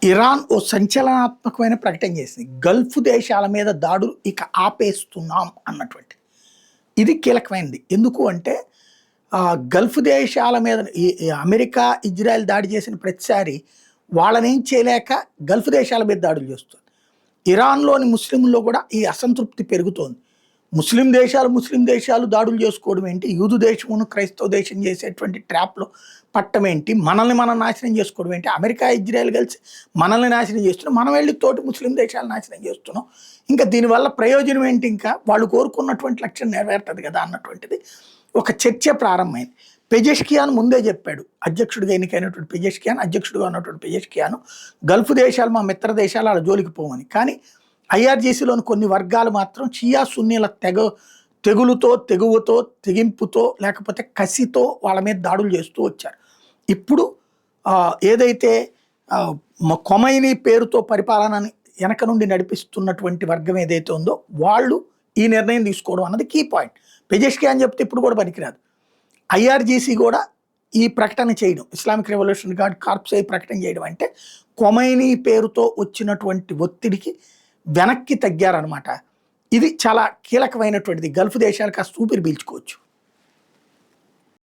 Iran ఓ సంచలనాత్మకమైన ప్రకటన చేసింది. Gulf దేశాల మీద దాడులు ఇక ఆపేస్తున్నాం అన్నటువంటి. ఇది కీలకమైనది. ఎందుకు అంటే గల్ఫ్ దేశాల మీద ఈ అమెరికా, ఇజ్రాయెల్ దాడి చేసిన ప్రతిసారి వాళ్ళనేం చేయలేక గల్ఫ్ దేశాల మీద దాడులు చేస్తుంది. ఇరాన్‌లోని ముస్లింల్లో కూడా ఈ అసంతృప్తి పెరుగుతోంది. ముస్లిం దేశాలు దాడులు చేసుకోవడం ఏంటి? యూదు దేశమును, క్రైస్తవ దేశం చేసేటువంటి ట్రాప్‌లో పట్టం ఏంటి? మనల్ని మనం నాశనం చేసుకోవడం ఏంటి? అమెరికా, ఇజ్రాయెల్ కలిసి మనల్ని నాశనం చేస్తున్నాం. మనం వెళ్ళి తోటి ముస్లిం దేశాలు నాశనం చేస్తున్నాం. ఇంకా దీనివల్ల ప్రయోజనం ఏంటి? ఇంకా వాళ్ళు కోరుకున్నటువంటి లక్ష్యం నెరవేరుతుంది కదా అన్నటువంటిది ఒక చర్చ ప్రారంభమైంది. పెజెష్కియాన్ ముందే చెప్పాడు. అధ్యక్షుడిగా ఎన్నికైనటువంటి అధ్యక్షుడిగా ఉన్నటువంటి పెజెష్కియాన్ గల్ఫ్ దేశాలు మా మిత్ర దేశాలు అలా జోలికి పోమని. కానీ ఐఆర్జీసీలోని కొన్ని వర్గాలు మాత్రం షియా సున్నీల తెగులుతో, తెగువతో, తెగింపుతో, లేకపోతే కసితో వాళ్ళ మీద దాడులు చేస్తూ వచ్చారు. ఇప్పుడు ఏదైతే ఖొమైనీ పేరుతో పరిపాలనని వెనక నుండి నడిపిస్తున్నటువంటి వర్గం ఏదైతే ఉందో వాళ్ళు ఈ నిర్ణయం తీసుకోవడం అన్నది కీ పాయింట్. పెజెష్కియాన్ చెప్తే ఇప్పుడు కూడా పనికిరాదు. ఐఆర్జీసీ కూడా ఈ ప్రకటన చేయడం, ఇస్లామిక్ రెవల్యూషన్ గార్డ్ కార్ప్స్ ప్రకటన చేయడం అంటే ఖొమైనీ పేరుతో వచ్చినటువంటి ఒత్తిడికి వెనక్కి తగ్గారనమాట. ఇది చాలా కీలకమైనటువంటిది. గల్ఫ్ దేశాలకు ఆ ఊపిరి పీల్చుకోవచ్చు.